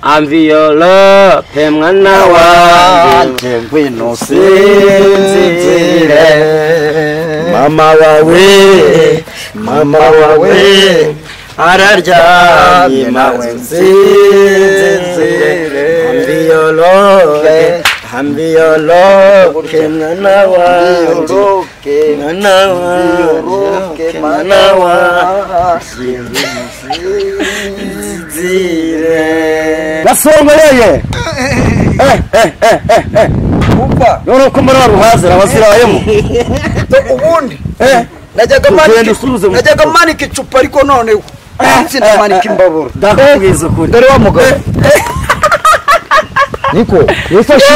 Amvi your love mwana wanjye ngwino sinzire mama wawe araryamye nawe nsinzire Amvi your love mwana wanjye Gasongoreye Upa None ko muri ruhazira bazirayemo ubundi najyaga manika icupa ariko none sinamanika imbabura ndakubwiza ukuri dore wa mugabo niko yifashe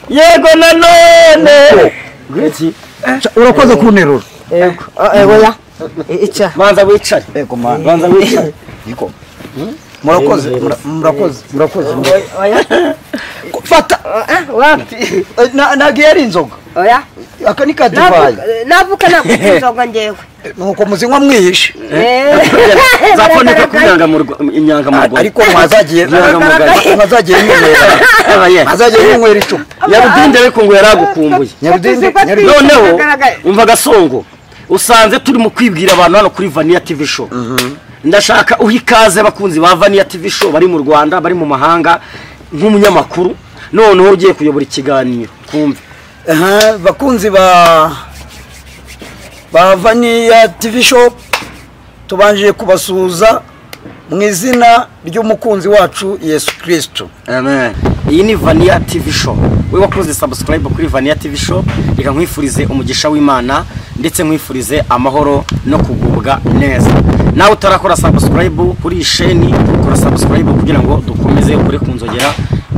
yego nanone Gwiki urakoze kunterura oya ica manza wicare yego manza wicare niko murakoze oya fata wapi nagiye ari inzoga oya aka ni kadivayi navuka nakuzoga ngewe nuko muzinywa mwihishe zakoneka kunyanga mu Rwanda ariko mwazagiye inywera icupa Nyarudinde ariko ngo yaragukumbuye noneho umva Gasongo usanze turi mu kwibwira abantu hano kuri Vania TV show ndashaka uhikaze bakunzi ba Vania TV show bari mu Rwanda bari mu mahanga nk'umunyamakuru noneho ugiye kuyobora ikiganiro kumve bakunzi ba Vania TV show tubanje kubasuhuza mu izina ry'umukunzi wacu Yesu Kristo. Amen. Iyi ni Vania TV show. We wakoze subscribe kuri Vania TV show reka nkwifurize umugisha w'Imana ndetse nkwifurize amahoro no kugubwa neza. Nawe utarakora subscribe kuri isheni kora subscribe kugira ngo dukomeze kuri kunzogera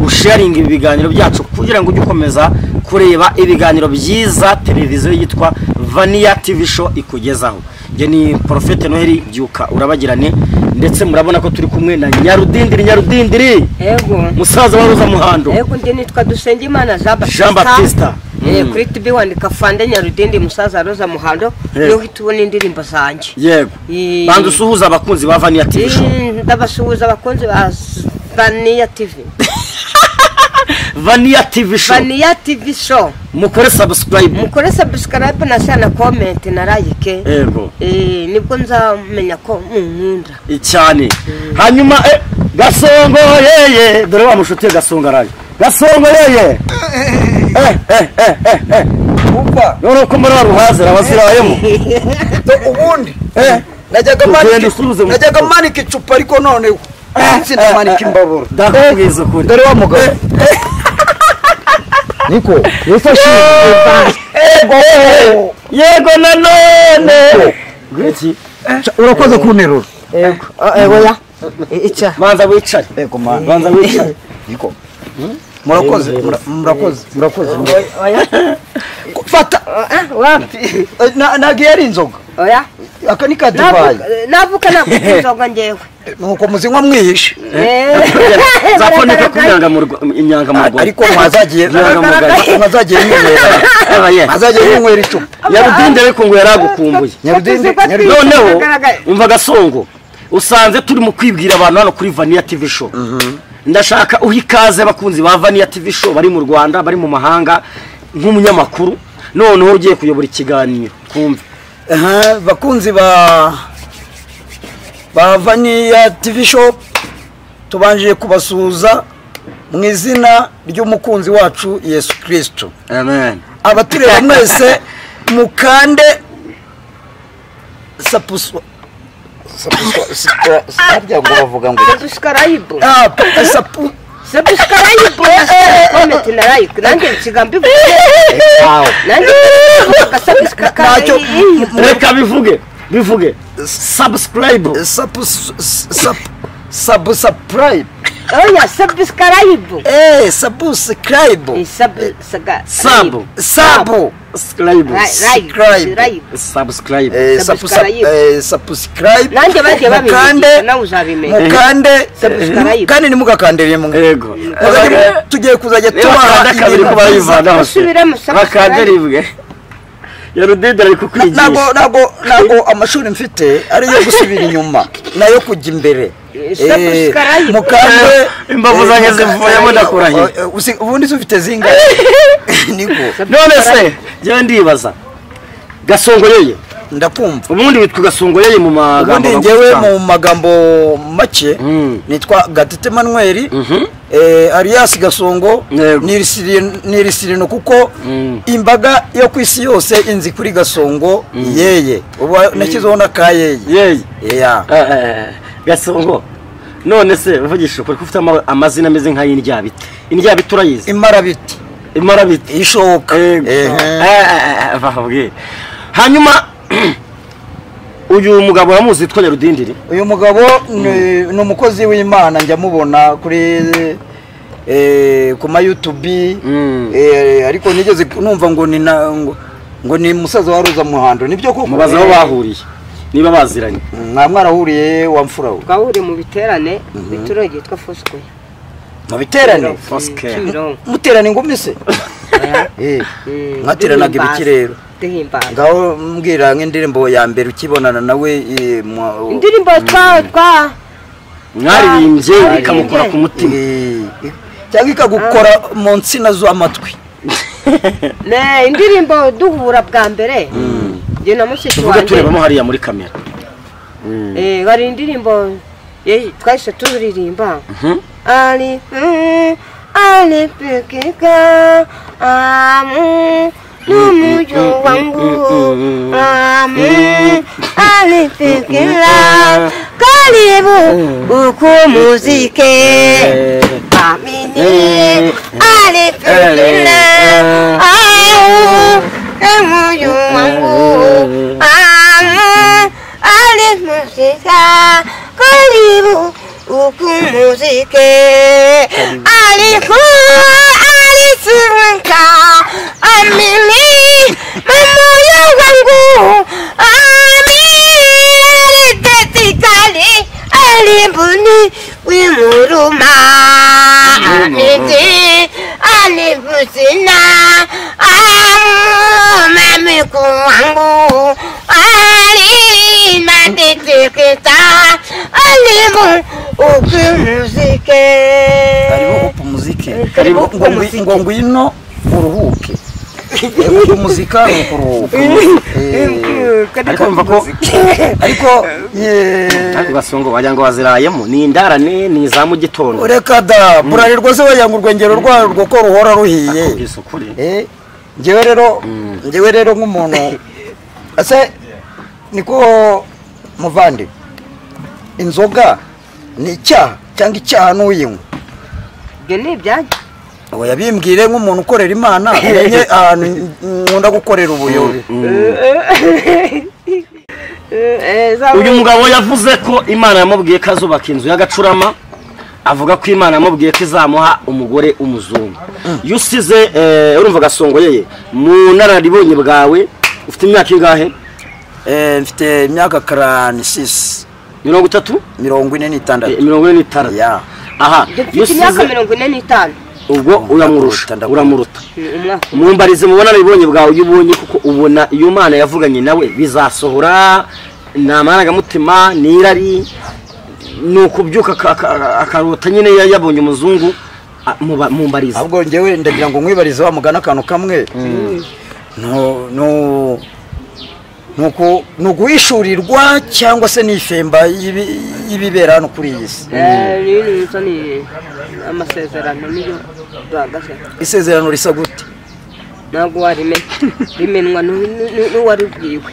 usharing ibiganiro byacu kugira ngo ujye ukomeza kureba ibiganiro byiza televiziyo yitwa Vania TV show ikugezaho. Je ni Prophete Noheli byuka urabagirane ndetse murabona ko turi kumwe na Nyarudindiri yego musaza wa Roza Muhando yego ndi nitwa Dusengimana Jean Baptiste kuri TV wandika Fande Nyarudindi musaza Roza Muhando yo hitubona indirimbo zanje yego bandu suhuza abakunzi ba Vania TV show ndabasuhuza abakunzi ba Vania TV Vania TV show Vania TV show mukore subscribe na sana comment na like yego nibwo nzamenya ko nkunda cyane hanyuma Gasongo yeye dore wa mushuti Gasongo araje Gasongo yeye upa none ko muri ruhazira bazirayemo ubundi najyaga manika icupa ariko none sinamanika imbabura ndakubwiza ukuri dore wa mugabo niko yifashe yego nanone Gwiki urakoze kunterura oya ica manza wicare yego manza wicare niko murakoze oya fata wapi nagiye ari inzoga oya aka ni kadivayi navuka nakuzoga ngewe nuko muzinywa mwihishe zakoneka kunyanga mu Rwanda ariko mwazagiye inywera icupa Nyarudinde ariko ngo yaragukumbuye noneho umva Gasongo usanze turi mu kwibwira abantu hano kuri Vania TV show ndashaka uhikaze bakunzi ba Vania TV show bari mu Rwanda bari mu mahanga nk'umunyamakuru noneho ugiye kuyobora ikiganiro kumve bakunzi ba Vania TV show tubanje kubasuhuza mu izina ry'umukunzi wacu Yesu Kristo. Amen. Abatureba mwese mukande harya ngo bavuga ngo subscribe subscribe comment na like nanjye kigambi nanjye reka bivuge subscribe subscribe oya subscribe subscribe subscribe nanjye bagiye babimukande nawe uzabimenya mukande kandi nimugakandere mu yego tugiye kuzajya tubaha kabiri ko bayivana bakandere Nyarudinde ari kukwigisha nago amashuri mfite ari yo gusubira inyuma nayo kujya imbere subscribe mukande imbavu zanjye zivuyemo ndakurahiye ubundi ufite zinga niko none se njyewe ndibaza gasongoyeye ndakumva ubundi witwa gasongoyeye mu magambo ubundi njyewe mu magambo make nitwa Gatete Manuel alias Gasongo nirisirino kuko imbaga yo kwisi yose inzi kuri Gasongo yeye uba nakizeho nakayeye yeye Gasongo none se uvugisha ukuri ufite amazina ameze nka y'indyabiti indyabiti urayizi imarabiti ishoka bavuge hanyuma uyu mugabo yamuzi yitwa Nyarudindiri uyu mugabo ni umukozi w'Imana njya mubona kuri ku ma YouTube ariko nigeze numva ngo ni musaza wa Roza Muhando nibyo koko mubaza aho bahuriye niba baziranye mwarahuriye wa mfura we twahuriye mu biterane biturage yitwa Fosque mu biterane muterane ingumi se mwateranaga ibiki rero ngaho mbwira nk'indirimbo ya mbere ukibonana nawe indirimbo twa mwaririmbye ikamukora ku mutima cyangwa ikagukora mu nsina z'amatwi indirimbo duhura bwa mbere njye na mushiki wanjye turebamo hariya muri kamera hari indirimbo twahise turirimba ali pekeka Numujo wangu alipekela karibu ukumuzike amini alipekela numujo wangu alipekela karibu ukumuzike alifunka amini mamoyo wangu amini tetikali alibuni wimuruma amini alibusina mamiku wangu alimateteketa alibu upumuzike ngo ngwino uruhuke umuzika ukuruhuka ariko Gasongo wagira ngo wazirayemo ni indarane ni za mu gitondo reka da burarirwa se wagira ngo urwengero rwo ko ruhora ruhiye njyewe rero nk'umuntu ase niko muvandi inzoga ni icyaha cyangwa icyaha n'uyinywa ibyo ni ibyanjye oya bimbwire nk'umuntu ukorera Imana umenye ahantu nkunda gukorera ubuyobe uyu mugabo yavuze ko Imana yamubwiye ko azubaka inzu y'agacurama avuga ko Imana yamubwiye ko izamuha umugore umuzungu iyo usize urumva Gasongoyeye mu nararibonye bwawe ufite imyaka ingahe mfite imyaka 46 46 ya aha ufite imyaka 45 ubwo uramuruta mumbarize mubona nabibonye bwawe ubonye kuko ubona iyo Imana yavuganye nawe bizasohora namaraga mutima nirari nukubyuka akarota nyine yabonye umuzungu mumbarize ahubwo njyewe ndagira ngo nkwibarize wa mugana akantu kamwe nuguhishurirwa cyangwa se n'ifemba y'ibibera hano kuri iyi si ni amasezerano niyo duhagaze isezerano risa gute ntabwo rimenwa n'uwaribwiwe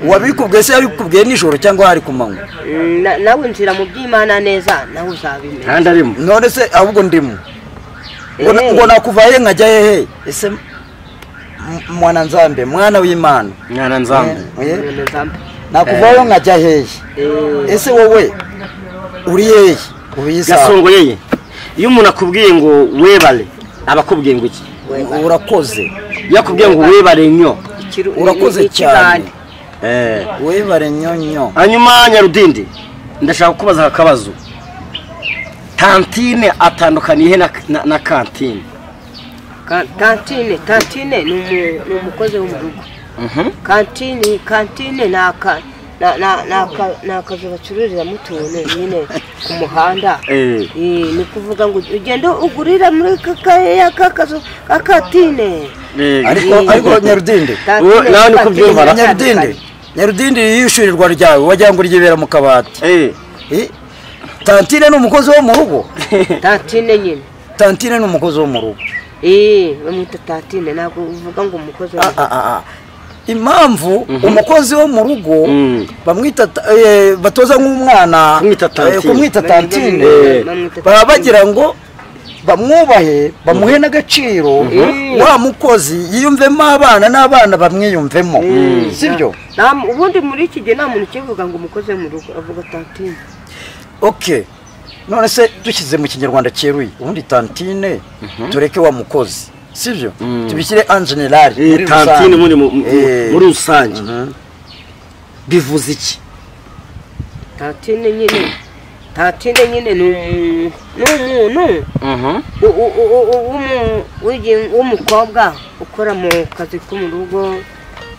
uwabikubwiye se yabikubwiye nijoro cyangwa hari ku manywa nawe nzira mu by'Imana neza nawe uzabimenya kandi arimo none se ahubwo ndimo ngo nakuvaye nkajya hehe ese mwana nzambe mwana w'Imana mwana nzambe nakuvayo nkajya hehe ese wowe uri hehe Gasongoyeye iyo umuntu akubwiye ngo webare abakubwiye ngo iki urakoze yakubwiye ngo webare nyo urakoze cyane webare nyonyo hanyuma Nyarudindi ndashaka kubaza akabazo kantine atandukaniye na kantine kantine ni umukozi wo mu rugo kantine ni akazu bacururizamo utuntu nyine ku muhanda ni kuvuga ngo ugende ugurira muri ka kazu k'akatine ariko Nyarudindi nawe ni kubyumva Nyarudindi yishyurirwa ryawe wagira ngo ryibera mu kabati tantine ni umukozi wo mu rugo tantine ni umukozi wo mu rugo bamwita tantine ntabwo uvuga ngo umukozi wo mu rugo impamvu umukozi wo mu rugo bamwita batoza nk'umwana kumwita tantine baba bagira ngo bamwubahe bamuhe n'agaciro wa mukozi yiyumvemo abana n'abana bamwiyumvemo sibyo ubundi muri iki gihe nta muntu ukivuga ngo umukozi wo mu rugo avuga tantine none se dushyize mu kinyarwanda cyeruye ubundi tantine tureke wa mukozi sibyo tubishyire en general tantine muri rusange bivuze iki tantine nyine ni umuntu w'umukobwa ukora mu kazi ko mu rugo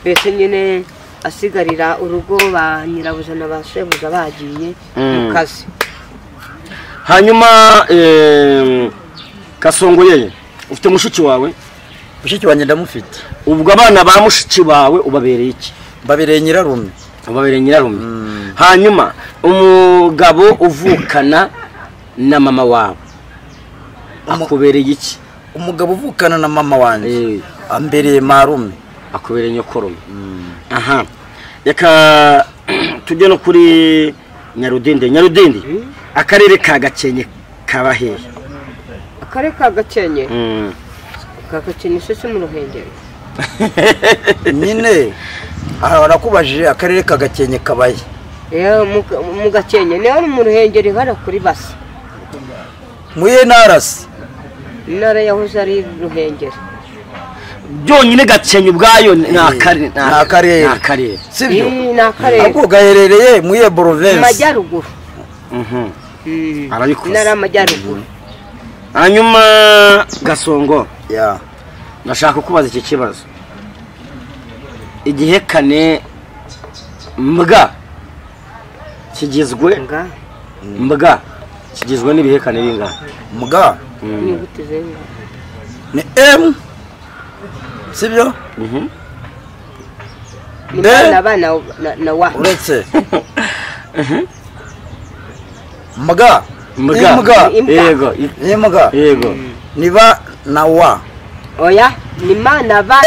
mbese nyine asigarira urugo ba nyirabuja na ba shebuja bagiye mu kazi hanyuma Kasongoye ufite mushiki wawe mushiki wanjye ndamufite ubwo abana ba mushiki wawe ubabereye iki babereye nyirarume hanyuma umugabo uvukana na mama wawe akubereye iki umugabo uvukana na mama wanjye ambereye marume akubereye nyokorume reka tujye no kuri Nyarudindi akarere ka Gakenke kaba hehe akarere ka Gakenke se mu Ruhengeri nyine barakubajije akarere ka Gakenke kabaye mu Gakenke niho mu Ruhengeri hara kuri basa muye narasi intara yahoze ari Ruhengeri byonyine Gakenke ubwayo ni akarere sibyo ako gaherereye muye province mu majyaruguru arabikoze intara y'amajyaruguru hanyuma Gasongo nashaka kubaza iki kibazo igihekane mbwa kigizwe n'ibihekane bingahe mbwa ni M sibyo na wa uretse mbwa yego niba na wa oya ni mana ba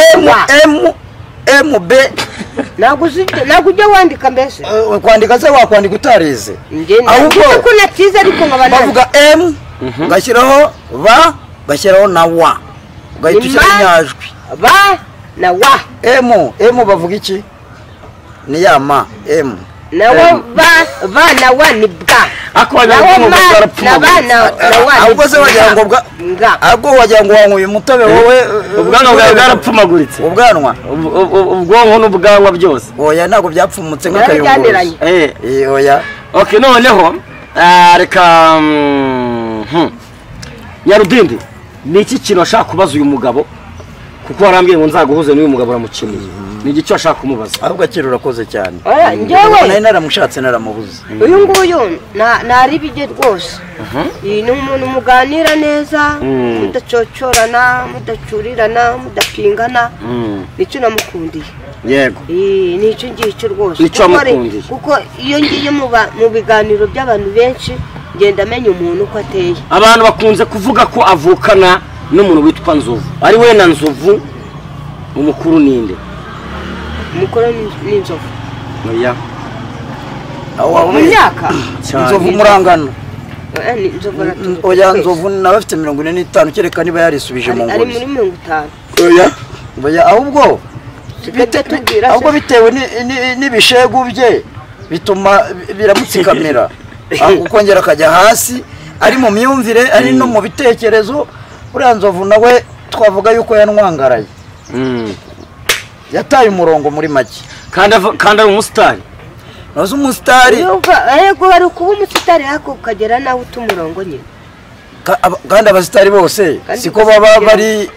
M B ntabwo ujya wandika mbese kwandika se wakwandika utarize ahubwo ko natize ariko nkaba bavuga M gashyiraho ba bashyiraho na wa ugahita inyajwi ba na wa M bavuga iki ni ya ma M nawo ba na wa ni bwa ahubwo se wagira ngo ahubwo wagira ngo wanyweye umutobe wowe ubwanwa bwawe bwarapfumaguritse ubwanwa ubwonko n'ubwanwa byose oya ntabwo byapfumutse nk'akayunguruzo oya noneho reka Nyarudindi ni iki kintu ashaka kubaza uyu mugabo kuko warambwiye ngo nzaguhuze n'uyu mugabo uramukeneye ni igice ashaka kumubaza ahubwo akiri urakoze cyane njyewe nari naramushatse naramubuze uyu nguyu ntari bige rwose ni umuntu muganira neza mudacocorana mudacurirana mudapingana nicyo namukundiye yego nicyo ngicyo rwose kuko iyo ngiye mu biganiro by'abantu benshi ngenda amenya umuntu uko ateye abantu bakunze kuvuga ko avukana n'umuntu witwa Nzovu ari we na Nzovu umukuru ninde umukuru ni Nzovu oya mu myaka Nzovu murangano oya Nzovu nawe afite 45 kereka niba yarisubije mu ngoro ari muri 50 oya ahubwo bitewe n'ibishegu bye bituma biramutsikamira ukongera akajya hasi ari mu myumvire ari no mu bitekerezo uriya Nzovu nawe twavuga yuko yanwangaraye yataye umurongo muri make kandi ari umusitari nazo umusitari yego bari kuba umusitari ariko ukagera nawe utumurongo nyine kandi abasitari bose siko baba bari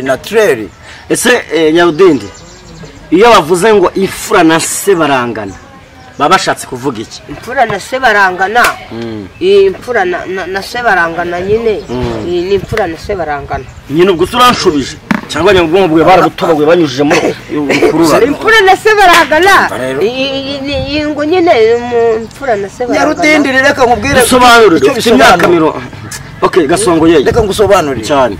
naturel ese Nyarudindi iyo bavuze ngo imfura na se barangana baba bashatse kuvuga iki? imfura na se barangana. Imfura na se barangana nyine. Ni imfura na se barangana. Nyine ubwo uranshubije cyangwa nyabwo bwe barabutobaguye banyujije mu kurura. Imfura na se barangana. Ngo nyine imfura na se barangana. Nyarudindiri reka nkubwire Sobanura icyo imyaka miro. Okay, Gasongo yeye. Reka ngusobanurire cyane.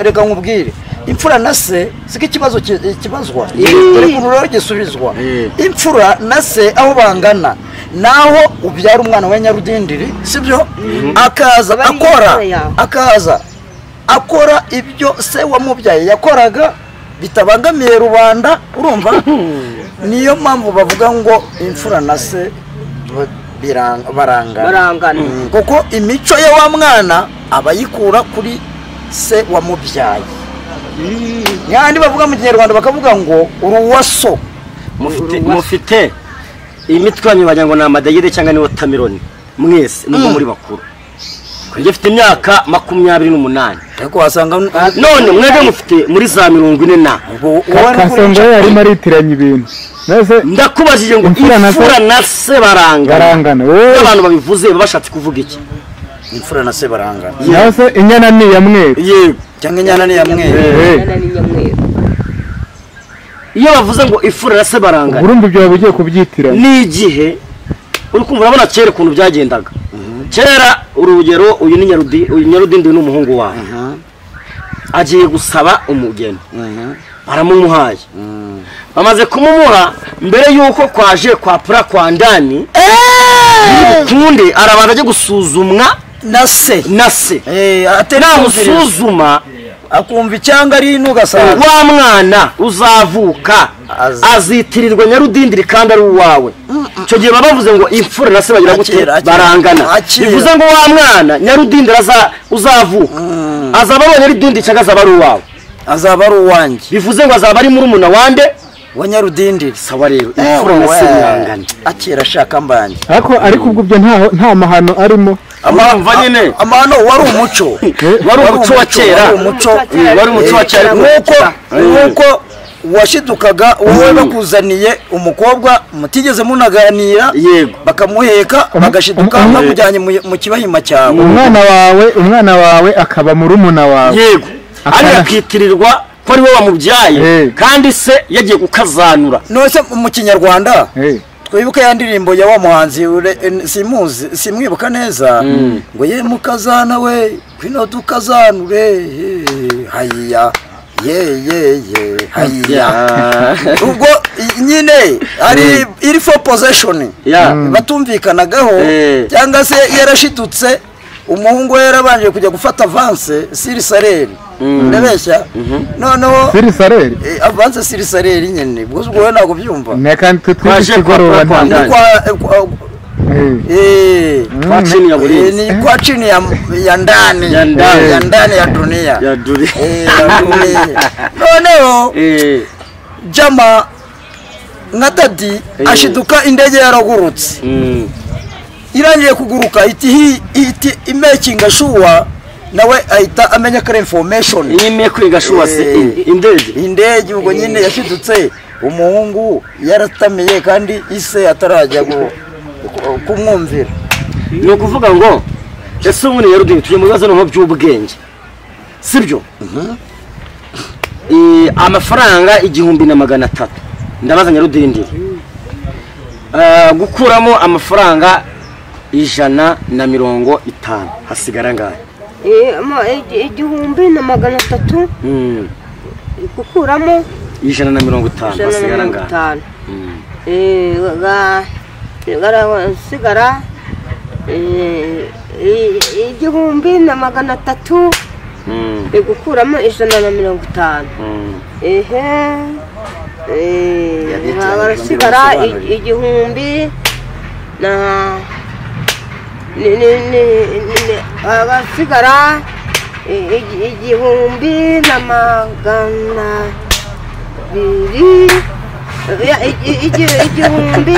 Reka nkubwire. Imfura na se siko ikibazo kibazwa. Reka ururo gisubizwa. Imfura na se aho bangana naho ubyara umwana wa Nyarudindiri sibyo akaza akora ibyo se wamubyaye yakoraga bitabangamiye rubanda urumva niyo mpamvu bavuga ngo imfura na se barangana kuko imico ye wa mwana abayikura kuri se wamubyaye nyandi bavuga mu Kinyarwanda bakavuga ngo uruwaso mufite imitwanyu bajyango na amadegede cyangwa ni watermelon mwese nubwo muri bakuru ngifite imyaka 28 ariko wasanga none mwebwe mufite muri za 40 na Kasongo yari maritiranye ibintu ndakubajije ngo imfura na se barangana abantu babivuze bashatse kuvuga iki? imfura na se barangana nase inyana ni ya mweru yego cyangwa inyana ni ya mweru iyo bavuze ngo imfura na se barangana urumva ibyo babugiye kubyitira ni igihe uri kumva urabona kera ukuntu byagendaga kera urugero uyu ni Nyarudindi n'umuhungu wawe agiye gusaba umugeni baramumuhaye bamaze kumumuha mbere yuko kwaje kwa pura kwa ndani kunde arabanza aje gusuzumwa na se namusuzuma akumva icyanga ari nugasanga wa mwana uzavuka azitirirwa Nyarudindiri kandi ari uwawe cyo gihe bavuze ngo imfura na se bagira gute barangana bivuze ngo wa mwana Nyarudindiri uzavuka azaba ari Nyarudindiri cyangwa azaba ari uwawe azaba ari uwanjye bivuze ngo azaba ari murumuna wande wa Nyarudindiri sawa rero imfura na se barangana akira shaka mbanje ariko ubwo byo nta mahano arimo amumva nyine amano wari umuco wa kera wari umuco wa kera nkuko washidukaga wowe bakuzaniye umukobwa mutigeze munaganira bakamuheka bagashiduka bamujyanye mu kibahima cyawe umwana wawe akaba murumuna wawe yego ari yakitirirwa ko ari we wamubyaye kandi se yagiye gukazanura nose mu Kinyarwanda twibuke ya ndirimbo ya wa muhanzi simwibuka neza ngo ye mukazana we kwino tukazanure haya ye haya ubwo nyine ari iri for possession batumvikanagaho cyangwa se yarashitutse umuhungu yarabanje kujya gufata avance sirisaleri ndabeshya noneho sirisaleri avance sirisaleri nyene bwo we nako byumva nekandi twashigorora kwachini ya burinzi ni kwachini ya ndani ya dunia noneho jama ngatadi ashiduka indege yaragurutse irangiye kuguruka iti imaking sure nawe ahita amenya kare information imaking sure se indege ubwo nyine yashidutse umuhungu yaratamiye kandi ise atarajya kumwumvira ni ukuvuga ngo ese umuntu Nyarudindiri tuje mu bibazo no by'ubwenge sibyo amafaranga 1300 ndabaza Nyarudindiri gukuramo amafaranga 150 hasigara ngahe 1300 gukuramo 150 hasigara ngahe sigara 1300 gukuramo 150 sigara 1000 na sigara 1000 na magana 2 igihumbi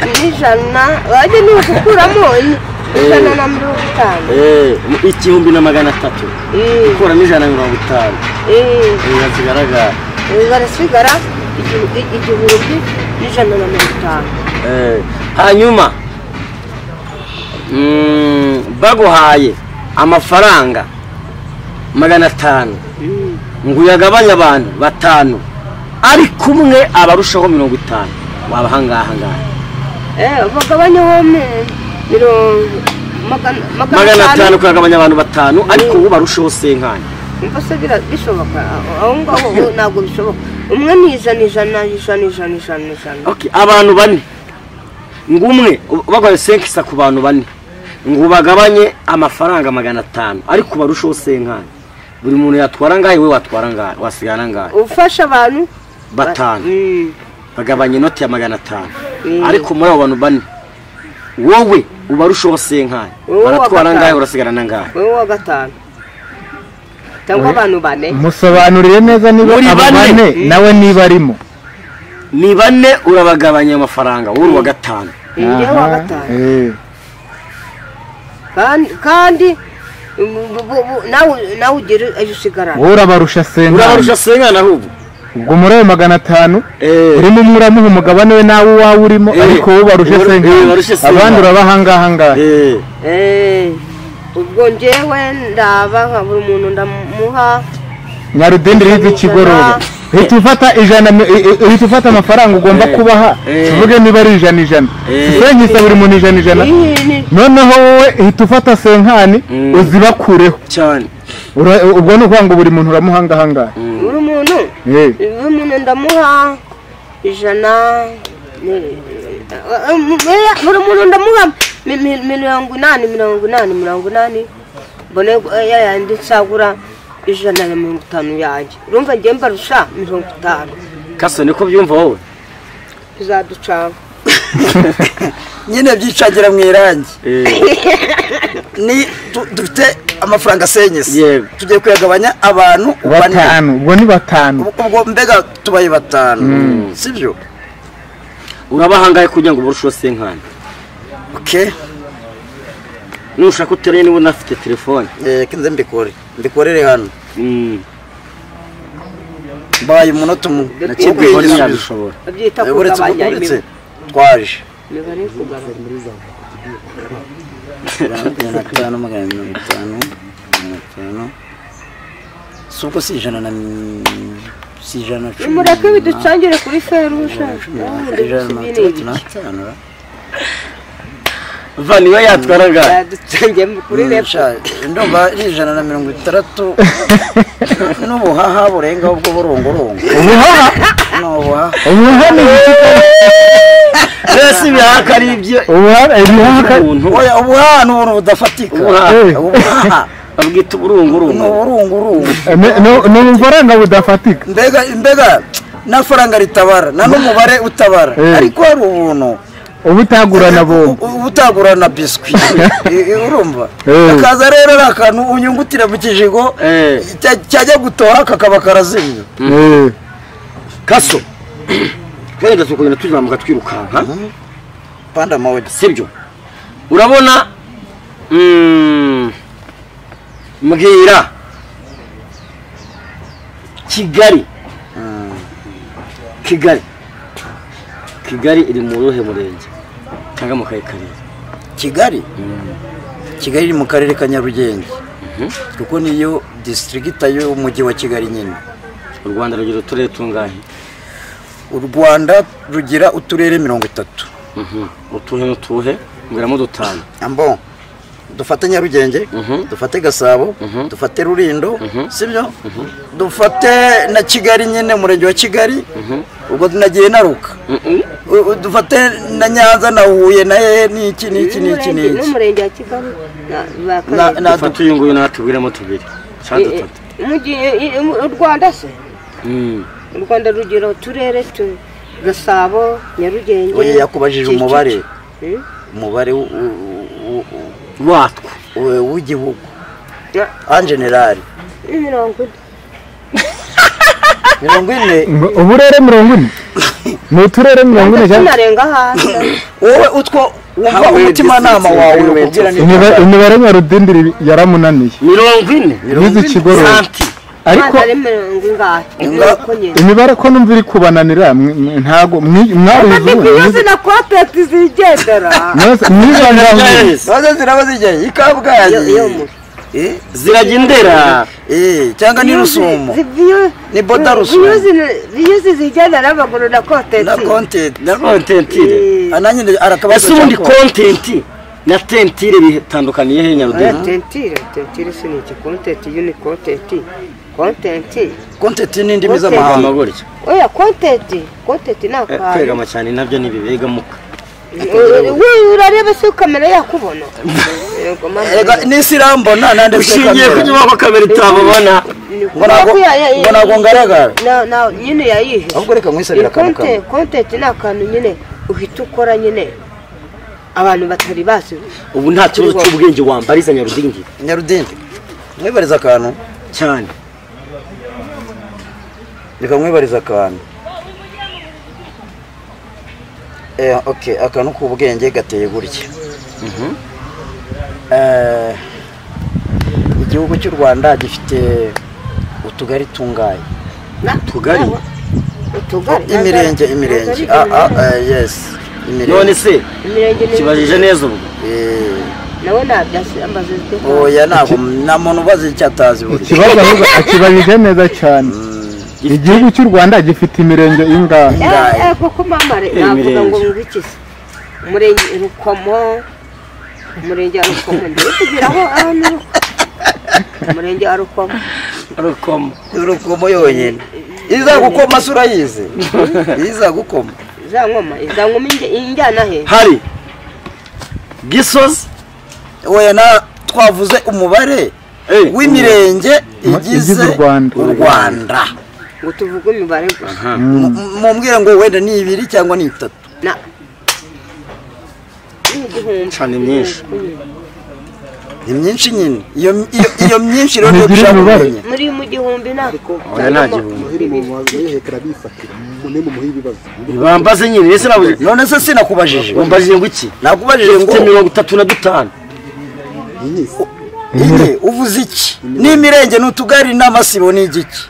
n'ijana wajya nukuramo 150 igihumbi na magana 3 gukuramo 150 hasigara igihumbi n'ijana na 50 hanyuma baguhaye amafaranga 500 ngo uyagabanye abantu 5 ari kumwe abarushaho 50 wabahangaha bagabanyeho 500 kugabanya abantu 5 ariko ubu barushaho senkanya mbase bishoboka aho ngaho ntabwo bishoboka umwe ni ijana. Okay, abantu 4 ngumwe bagwaye 5 ku bantu 4 ngo bagabanye amafaranga 500 ariko barushaho senkanya buri muntu yatwara ngahe we watwara ngahe wasigana ngahe ufasha abantu 5 bagabanye inoti ya 500 ariko muri abo bantu 4 wowe ubarushaho senkanya baratwara ngahe urasigarana ngahe wowe wa 5 cyangwa abantu 4 musobanuriye neza niba abane nawe niba arimo ni 4 urabagabanya amafaranga wowe wa 5 ngiye wa 5 kandi nawe ugira usigarana wowe urabarusha senkanya ahubwo ubwo muri ayo 500 urimo umuramuha umugabane we nawe wawe urimo ariko wowe barusha senkanya abandi urabahangaha ubwo njyewe ndaba nka buri muntu ndamuha Nyarudindi rizi ikigoroba uhita ufata amafaranga ugomba kubaha tuvuge niba ari 100 senkisa buri muntu 100 noneho wowe uhita ufata senkani uzibakureho cyane ubwo ni ukuvuga ngo buri muntu uramuhangaha buri muntu ndamuha 100 buri muntu ndamuha 80 mbone yanditsagura 150 yaje urumva ngiye mbarusha 50 kaso niko byumva wowe bizaducanga nyine byicagira mu irangi ni dufite amafaranga senyese tugiye kuyagabanya abantu 5 ubwo ni 5 ubwo mbega tubaye 5 sibyo urabahangaye kugira ngo burusho senkanya okay nushaka utereye niba unafite telefone kinze mbikorere hano baye umunota nakibwiye nyabishobora abyita kugabanya imibare twaje imibare kugabanya muri za 5 suko si ijana mureke biducangire kuri ferusha Vani we yatwaraga yaducangiye kuri lepsha ndumva 160 n'ubuhaha burenga ubwo burongorongo ubuhaha ni Resi bihaka ari ibyo ubuhaha n'ubuntu budafatika ubuhaha babwita uburungurungu n'ubufaranga budafatika mbega n'afaranga ritabara na n'umubare utabara ariko hari ubuntu ubutagurana biswi urumva akaza rero ari akantu unyungutira mu kijigo cyajya gutoha kakaba karazimye kaso twenda tukugenda tuzamuka twirukanka panda mawe sibyo urabona mbwira Kigali iri mu ruhe murenge cyangwa mu karere Kigali iri mu karere ka Nyarugenge kuko niyo district y'umujyi wa Kigali nyine u Rwanda rugira uturere tungahe u Rwanda rugira uturere 30 utuhe n'utuhe ngiramo dutanu ambo dufate Nyarugenge dufate Gasabo dufate Rulindo sibyo dufate na Kigali nyine murenge wa Kigali ubwo nagiye naruka dufate na Nyanza na Huye na niki n'umurenge wa Kigali na dufate uyu nguyu natubwiremo tubiri cyangwa dutatu u Rwanda se u Rwanda rugira uturere Gasabo Nyarugenge oye yakubajije umubare watwo w'igihugu en general 40 uburere 40 n'uturere 40 cyane narenga hasi wowe utwo wumva umutima nama wawe ukubwira imibare Nyarudindi yaramunaniye 40 yizi kigoro ariko imibare ko numva iri kubananira ntago mwarize iyo zina kontenti zigendera nazo ziraba zijyaye ikabwaye ziragendera cyangwa ni rusumo ni boda rusumo iyo zigendera amaguru na kontenti na kontenti ananye arakabazo ubundi kontenti na tentire bitandukaniye he Nyarudindi tentire si iki kontenti yuni kontenti ni ndimi z'amahanga gutya oya kontenti naka kwegama cyane nabyo nibibegamuka urareba se kamera yakubona nisirambona nande ushingiye kunyuma ko kamera itabona ngo ngaragara na nyine yayihe ahubwo reka mwisabira akantu kontenti nakantu nyine uhita ukora nyine abantu batari basi ubu nta kibazo cy'ubwenge wambariza Nyarudindi mwibariza akantu cyane reka mwibariza akantu okay akantu k'ubwenge gateye gutya igihugu cy'u Rwanda gifite utugari tungaye imirenge yes none se kibajije neza ubu nawe nabyase ambaze oya nta muntu ubaze icyo atazi buri kibazo ahubwo akibajije neza cyane igihugu cy'u Rwanda gifite imirenge ingahe koko mama navuga ngo ngikise umurenge Rukomo ndikugiraho ahantu umurenge Rukomo yonyine iza gukoma sura yize iza gukoma izankoma injyana he hari Gisozi oya na twavuze umubare w'imirenge igize u Rwanda ngo tuvuge imibare gusa mumbwire ngo wenda ni 2 cyangwa ni 3 cyane myinshi ni myinshi nyine iyo myinshi rero ndio cyabonye muri mu gihumbi nako oya nta gihumbi bambaze nyine ese nabuze none se sinakubajije umbajije ngo iki nakubajije ngo 35 Inye uvuze iki n'imirenge n'utugari n'amasibo n'igiki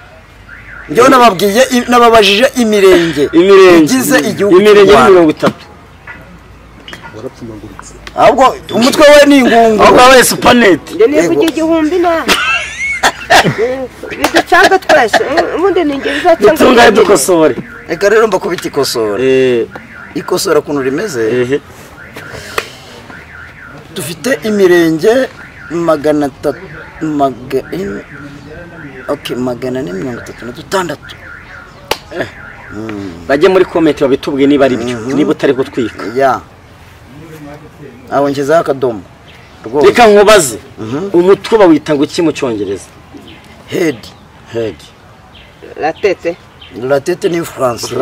njyewe nababajije imirenge igize igihugu imirenge 30 ahubwo umutwe we ni ingungu ahubwo we supanet ndene kugira igihumbi na biducanga twese ubundi ningereza cyangwa tungaye dukosore reka rero mbakubita ikosora ikosora kuntu rimeze dufite imirenge 336 bajye muri comment babitubwiye niba ari byo niba utari gutwika aho ngezaho akadomo reka nkubaze umutwe bawita ngo iki mu cyongereza head la tête ni France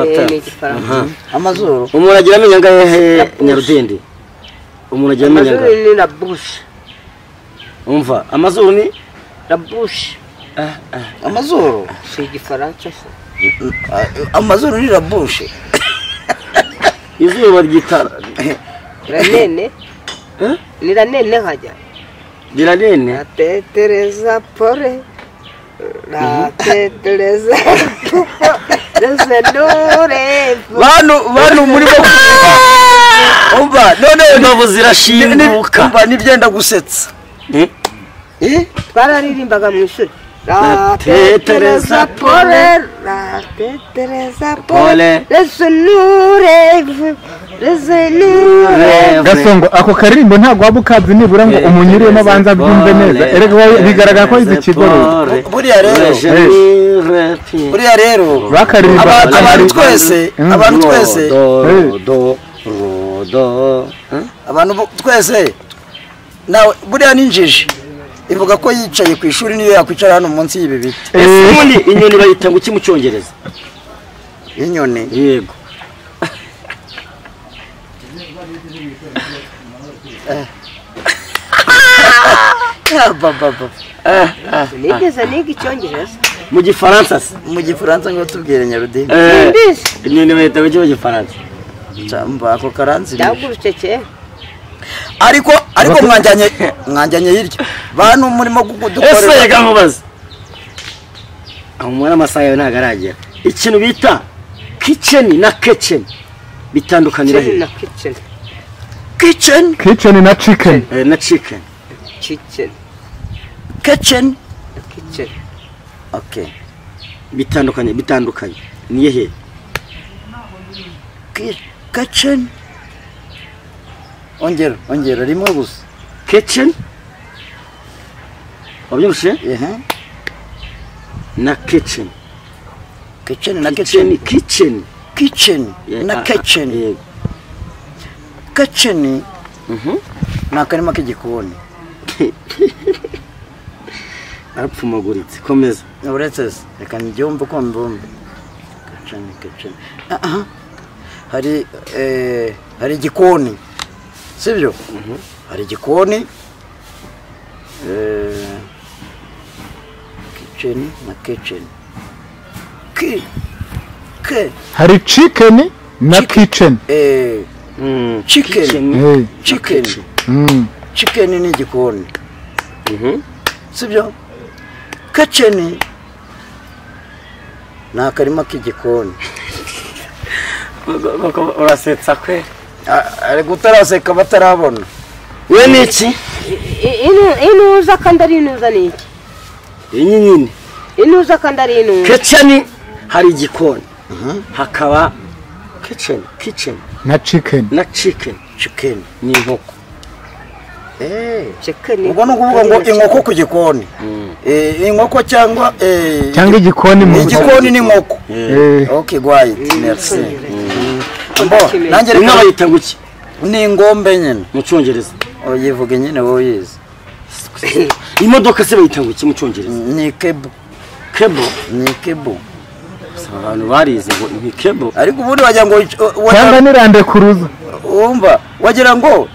amazuru umuntu agira amenya ngahe Nyarudindi umuntu agira amenya ngahe ni la bouche umva amazuru ni la bouche amazuru si igifaransa amazuru ni la bouche izuba ryitara ranene ni ranene hajya diranene la tetereza pore la tetereza bantu muri bo umva none imbavu zirashimuka umva nibyenda gusetsa twararimbaga mu ishuri la tetereza pore Gasongo ako karirimbo ntago wabukazi nibura ngo umunyiriyemo abanza byumve neza erega bigaragara ko izi kigoro buriya rero abantu twese abantu twese nawe buriya ninjije ivuga ko yicaye ku ishuri niyo yakwicara hano munsi y'ibi biti inyoni bayita ngo iki mu cyongereza inyoni yego nigeze niga icyongereza mu gifaransa se mu gifaransa ngo tubwire Nyarudindi inyoni bayita ngo iki mu gifaransa cyamba ako karanzi yagurutse cye ariko mwanjanye hirya bantu murimo gudukorera ese yega nkubaze umwana amasaha yawe ntago aragera ikintu bita kitchen na kitchen bitandukanira he na kitchen kitchen na chicken na chicken kitchen okay bitandukanye niye he kitchen ongera rimwe gusa kitchen wabyumvise na kitchen na kitchen na karima k'igikoni arapfumaguritse komeza uretse reka njyombe ko mbumbe kitchen hari igikoni sibyo hari igikoni kitchen hari chicken na kitchen chicken ni igikoni sibyo kitchen na karima k'igikoni urasetsa kwe ari gutaraseka batarabona we niki inuza kandi ari inuza niki nyine inuza kandi ari inuza kitchen hari igikoni hakaba kitchen na chicken ni inkoko ubwo ni ukuvuga ngo inkoko ku gikoni inkoko cyangwa igikoni mu igikoni n'inkoko okay great merci nanjye inka bayita guki ni ingombe nyine mu cyongereza yivuga nyine wowe yize imodoka se bayita guki mu cyongereza ni kebo abantu barize ngo ni kebo ariko ubundi wagira ngo cyangwa ni rande kuruza umva wagira ngo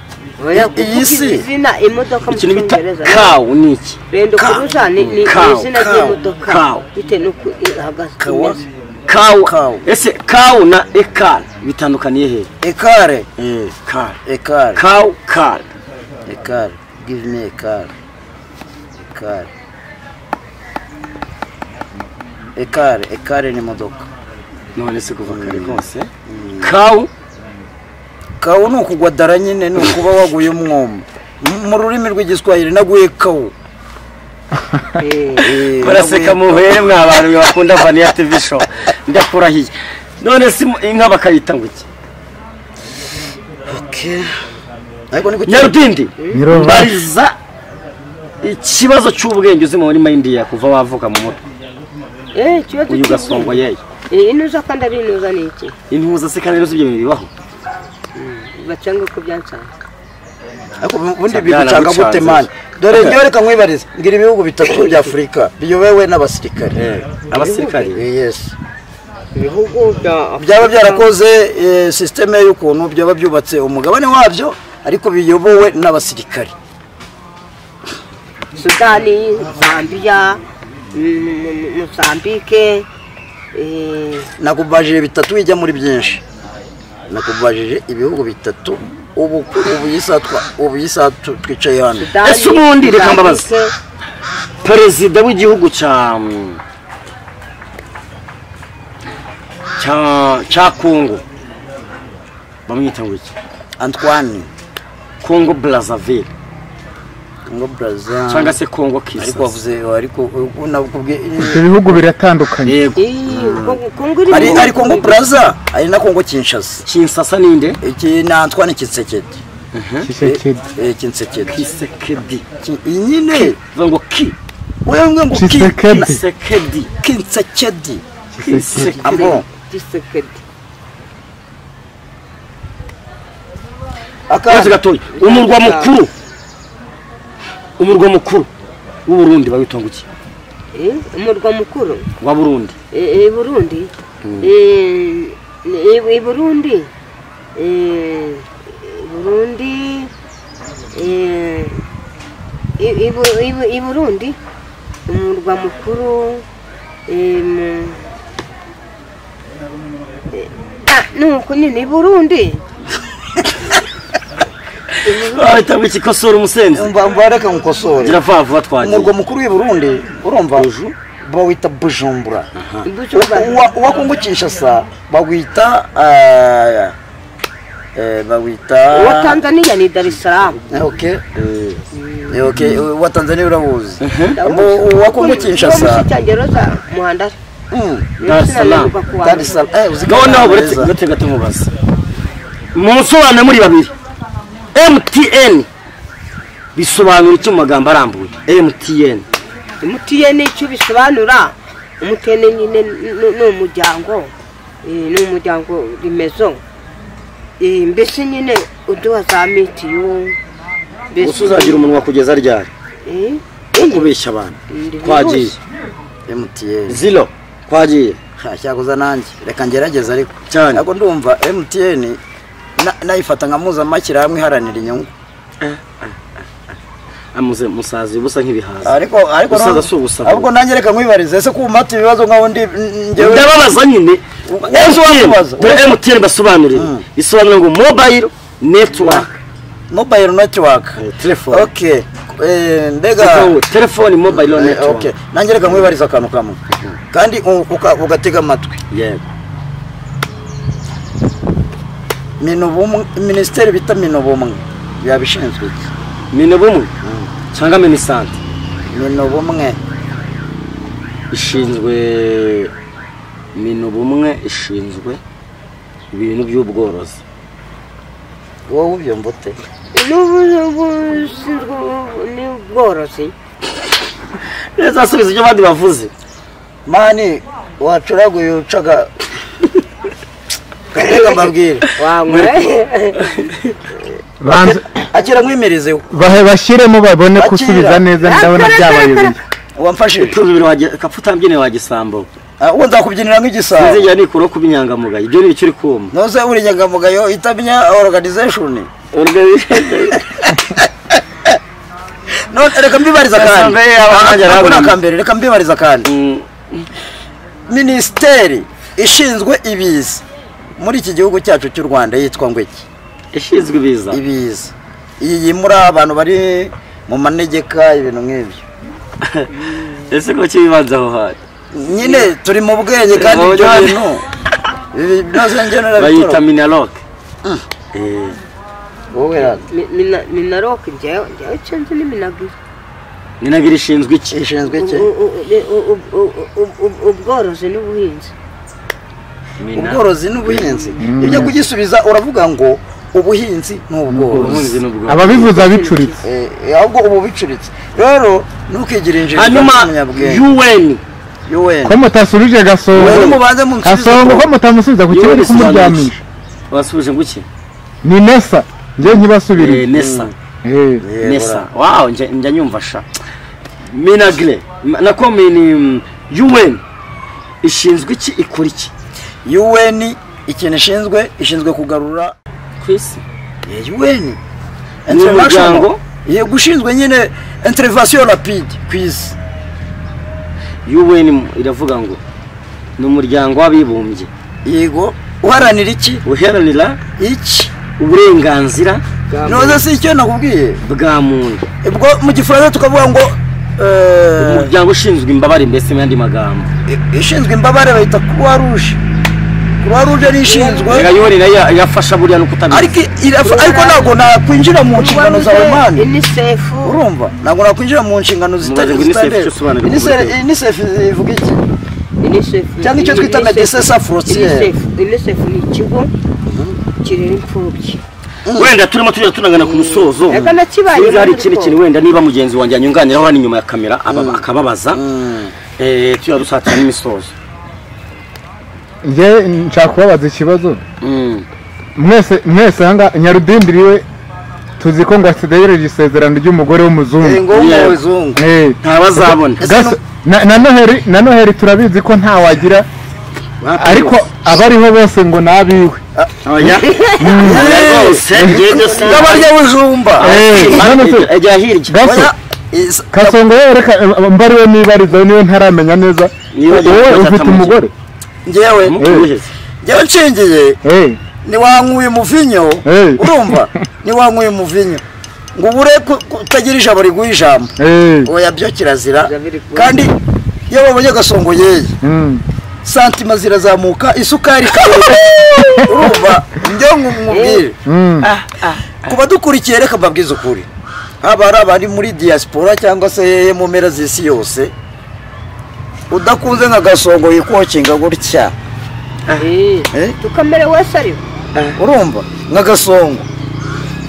iyi si izina imodoka mu cyongereza cow ni iki rendo kuruza ni izina ry'imodoka bite nuko ihagaze cow ese cow na ekar bitandukaniye he ekare cow give me a car ekare ni modoka none se kuva kare kose kawu ni ukugwadara nyine ni ukuba waguye umwombo mu rurimi rw'igiswahili naguye kawu baraseka muhere mwa bantu bakunda Vania TV show ndakurahiye none se inka bakayita nguki Nyarudindi bariza ikibazo cy'ubwenge uzi muri mind ya kuva wavuka mu mutwe kibazo uyu gasongo yeye inuza kandi ari inuza niki intuza se kandi ibyo bibaho bacanga ko byansanze ariko ubundi bigucanga gute man dore njye reka nkwibariza ngira ibihugu bitatu bya Afrika biyobewe n'abasirikare yes ibihugu byaba byarakoze systeme y'ukuntu byaba byubatse umugabane wabyo ariko biyobowe n'abasirikare Sudani, Zambia, Mozambique nakubajije bitatu ijya muri byinshi nakubajije ibihugu bitatu ubu yisatwa twicaye hano ese ubundi reka mbabaza perezida w'igihugu cya Congo bamwita ngo iki Antoine Congo Brazzaville cyangwa se Congo Kinshasa ariko wavuze ariko unabukubwiye ibihugu biratandukanye ari Congo Brazza ari na Congo Kinshasa ninde iki na Antoine Kisekedi Kisekedi nyine ngo ki wewe ngo Kisekedi abo Kisekedi akazi gatoyi umurwa mukuru w'u Burundi bawitonga iki umurwa mukuru wa Burundi Burundi Burundi umurwa mukuru nuko nyine Burundi ahita ikosora umusenzi mbareka mukosora gira vuba twagiye umurwa mukuru w'i Burundi urumva bawita Bujumbura. Bujumbura. Uwa Kongo Kinshasa bawita Uwa Tanzania ni Dar es Salaam. Okay. Okay, uwa Tanzania urabuzi. Uwa Kongo Kinshasa. Cyongereza muhanda. Dar es Salaam. Dar es Salaam. Gahunda buretse gatumubaza. Musobanura muri babiri. MTN bisobanura icyo magambo arambuye. MTN icyo bisobanura MTN nyine n'umuryango rimezo mbese nyine uduha za mitiyu usuzagira umunwa kugeza ryari kubeshya abantu twagiye MTN zilo twagiye cyakoza nanjye reka ngerageza ariko cyane nako ndumva MTN nayifata nka mpuzamahanga hamwe iharanira inyungu amuze musazi busa nk'ibihaza ariko ahubwo nanjye reka nkwibarize ese kumata ibibazo nkaho njyewe ndababaza nyine MTN basobanurira bisobanura ngo mobile network telefone okay mbega telefone mobile network okay nanjye reka nkwibariza akantu kamwe kandi ugatega amatwi yego ministeri bita minobumwe yabishinzwe minobumwe cyangwa minisante minobumwe ishinzwe ibintu by'ubworozi wowe ubyumva ute n'ubworozi neza asubiza ibyo abandi bavuze mani wacuraguye ucaga reka mbabwire akira nkwimerezeho bashyiremo babone kusubiza neza ndabona byabayobeye wamfashije kapfutambyine wa gisambo uwo nzakubyinira nk'igisabo sinzijya nikuro kuba inyangamugayo ibyo ni icyo uri kumva nose uri inyangamugayo itamenya organization none reka mbibariza kandi reka mbibariza kandi ministeri ishinzwe ibiza muri iki gihugu cyacu cy'u Rwanda yitwa ngo iki ishinzwe ibiza iyi yimura abantu bari mu manegeka ibintu nk'ibyo ese ko kibanza aho hari nyine turi mu bwenge kandi ibyo bintu bayita Minaloc wowe Minaloc njyewe cyenze ni Minagiri ishinzwe iki ubworozi n'ubuhinzi ibyo kugisubiza uravuga ngo ubuhinzi n'ubworozi ababivuza bicuritse ahubwo ubu bicuritse rero ntukigire injira hanyuma UN ko mutasubije gasongo ko mutamusubiza ku kibazo kumuryamisha wasubije nguki ni nesa nje nkibasubire nesa wow njya nyumva sha Minagre nako UN ishinzwe iki ikora iki UN ikintu ishinzwe kugarura kwisi UN umuryango gushinzwe nyine intervention rapide kwisi UN iravuga ngo ni umuryango w'abibumbye yego uharanira iki uburenganzira noza si icyo nakubwiye bwa muntu ubwo mu gifaransa tukavuga ngo umuryango ushinzwe imbabare mbese mu yandi magambo ishinzwe imbabare bayita Croix Rouge nishinzwe UN nayo yafasha buriya no kutabira ariko ntabwo nakwinjira mu nshingano zawe mani UNICEF urumva ntabwo nakwinjira mu nshingano zitari UNICEF ivuga iki cyangwa icyo twita Médecins Sans Frontières UNICEF ni ikigo kirera imfubyi wenda turimo tunagana ku musozo hari ikindi kintu wenda niba mugenzi wanjye anyunganiraho hano inyuma ya kamera akababaza tuya dusatira n'imisozo nje nshaka kubabaza ikibazo mwese hanga Nyarudindiriwe tuzi ko ngo asigaye isezerano ry'umugore w'umuzungu ntabazabona na Noheri turabizi ko nta wagira ariko abariho bose ngo nabiwe oya n'abarya bujumba ajya hirya Kasongo reka mbariwe nibariza niwe ntaramenya neza wowe ufite umugore ngewe nshingiye ni wankuye umuvinyo urumva ni wankuye umuvinyo ngo ubure kutagira ijambo riguha ijambo oya byo kirazira kandi iyo babonye Gasongo yeye santima zirazamuka isukari urumva njyo nkubwire kuba dukurikiye reka mbabwize ukuri haba ari abari muri diaspora cyangwa se mu mpera z'isi yose udakunze nka Gasongo yikokinga gutya tukamere wese ari urumva nka Gasongo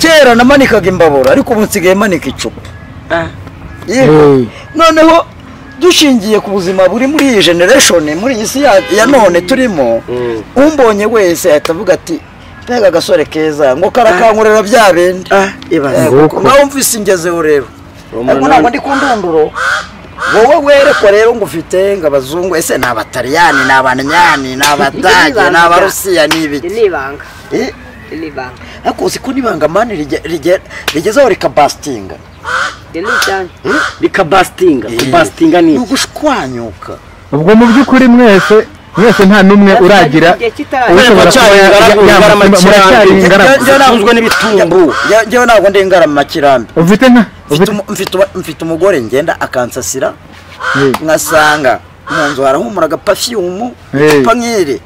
kera namanikaga imbabura ariko ubu nsigaye manika icupa noneho dushingiye ku buzima buri muri iyi generation muri iyi si ya none turimo umbonye wese ahitavuga ati mbega gasore keza ngo karakankurira bya bindi nawe mvise ingezeho rero ariko ntabwo ndi ku ndunduro wowe werekwa rero ngo ufite ngo abazungu ese ni abataliyani ni abanyani ni abadage ni abarusiya ni ibiki nibanga ariko uzi ko nibanga mani rigezeho rikabastinga kubastinga ni ugushwanyuka ubwo mu by'ukuri mwese nta numwe uragira ushobora kuba n'ibitumbu njyewe ntabwo ndi Ngarama Kirambi ufite nka mfite umugore ngenda akansasira nkasanga mu nzu harahumuraga perfume panyire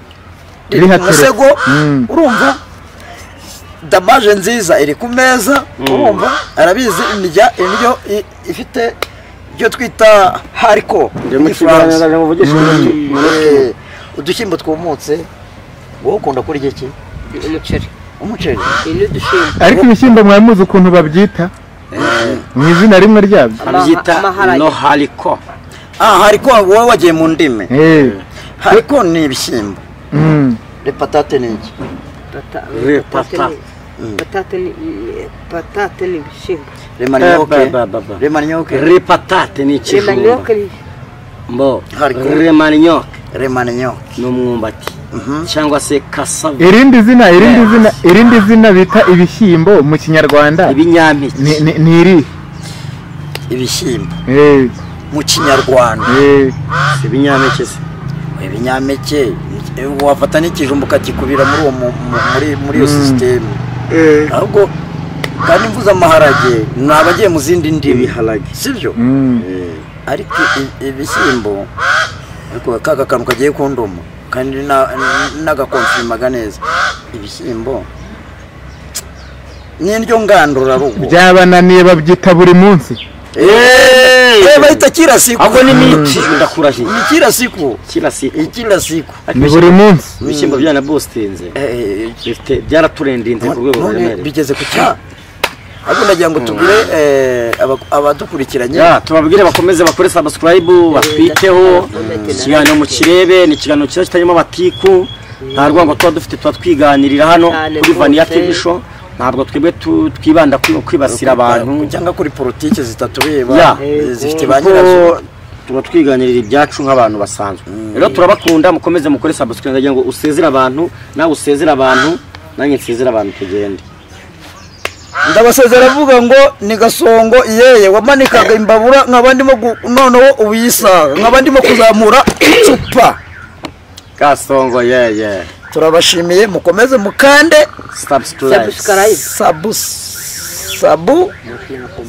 iri musego urumva damaje nziza iri ku meza urumva arabizi indyo ifite ibyo twita hariko udushyimbo twumutse wowe ukunda kurya iki umuceri ariko ibishyimbo mwamuzi ukuntu babyita mu izina rimwe ryabyo babyita no hariko hariko wowe wagiye mu ndimi hariko ni ibishyimbo repatate ni iki patate ni ibishyimbo remanyoke repatate ni ikijumba mbo remanyoke ni umwumbati cyangwa se kasava irindi zina bita ibishyimbo mu kinyarwanda ibinyampeke ni iri ibishyimbo mu kinyarwanda ibinyampeke wafata n'ikijumba ukakikubira muri iyo sisiteme ahubwo kandi mvuze amaharage nabagiye mu zindi ndimi sibyo ariko ibishyimbo ariko kaga kantu kagiye kundoma kandi nagakonfirmaga neza ibishyimbo n'indyo ngandura rugo byabananiye babyita buri munsi bahita kila siku ahubwo ni miti ndakurahiye ni kila siku ni buri munsi ibishyimbo byana bostinze byaraturendinze ku rwego ruremereye bigeze ku cya ahubwo ndagira ngo tugire abadukurikiranye tubabwire bakomeze bakore subscribe batwiteho ikiganiro mu kirebe ni ikiganiro cyiza kitarimo abatiku nta rwango tuba dufite tuba twiganirira hano kuri Vania TV show ntabwo twebwe twibanda kwibasira abantu cyangwa kuri politike zitatureba zifite ba nyirazo tuba twiganirira ibyacu nk'abantu basanzwe rero turabakunda mukomeze mukore subscribe ndagira ngo usezera abantu nawe usezera abantu nanjye nsezera abantu tugende ndabasezera avuga ngo ni Gasongo yeye wamanikaga imbabura nk'abandimo noneho ubiyisaga nk'abandimo kuzamura icupa Gasongo yeye turabashimiye mukomeze mukande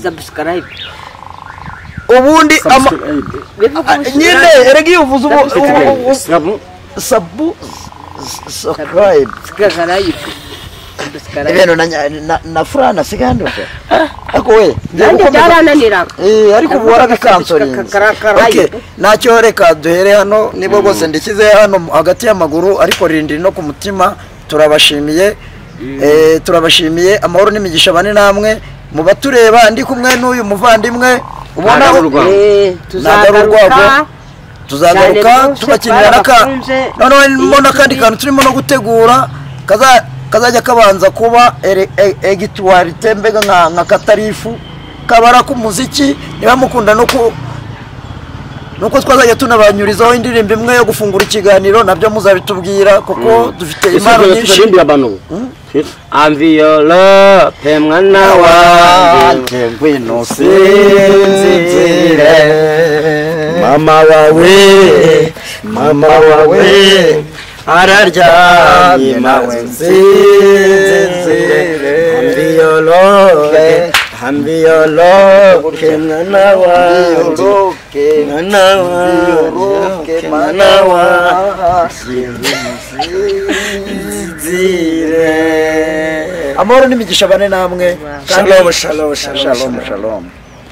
subscribe ubundi nyine eregi uvuze subscribe ibintu na frana siganduka ako we nanjye byarananira ariko ubu warabikansorinze nacyo reka duhere hano nibo rwose ndikize hano hagati y'amaguru ariko rindi no ku mutima turabashimiye amahoro n'imigisha bane namwe mu batureba ndi kumwe n'uyu muvandimwe ubona tuzagaruka tubakinira noneho n'akandi kantu turimo no gutegura kazajya kabanza kuba egituwarite mbega nka katarifu kabara k'umuziki niba mukunda nuko twazajya tunabanyurizaho indirimbo imwe yo gufungura ikiganiro nabyo muzabitubwira kuko dufite impano nyinshi amviyolo pe mwana wanjye ngwino sinzire mama wawe araryamye nawe nsinzire ambiyolo mwana wanjye amahoro n'imigisha bane namwe. Shalom, shalom, shalom, shalom, shalom. shalom.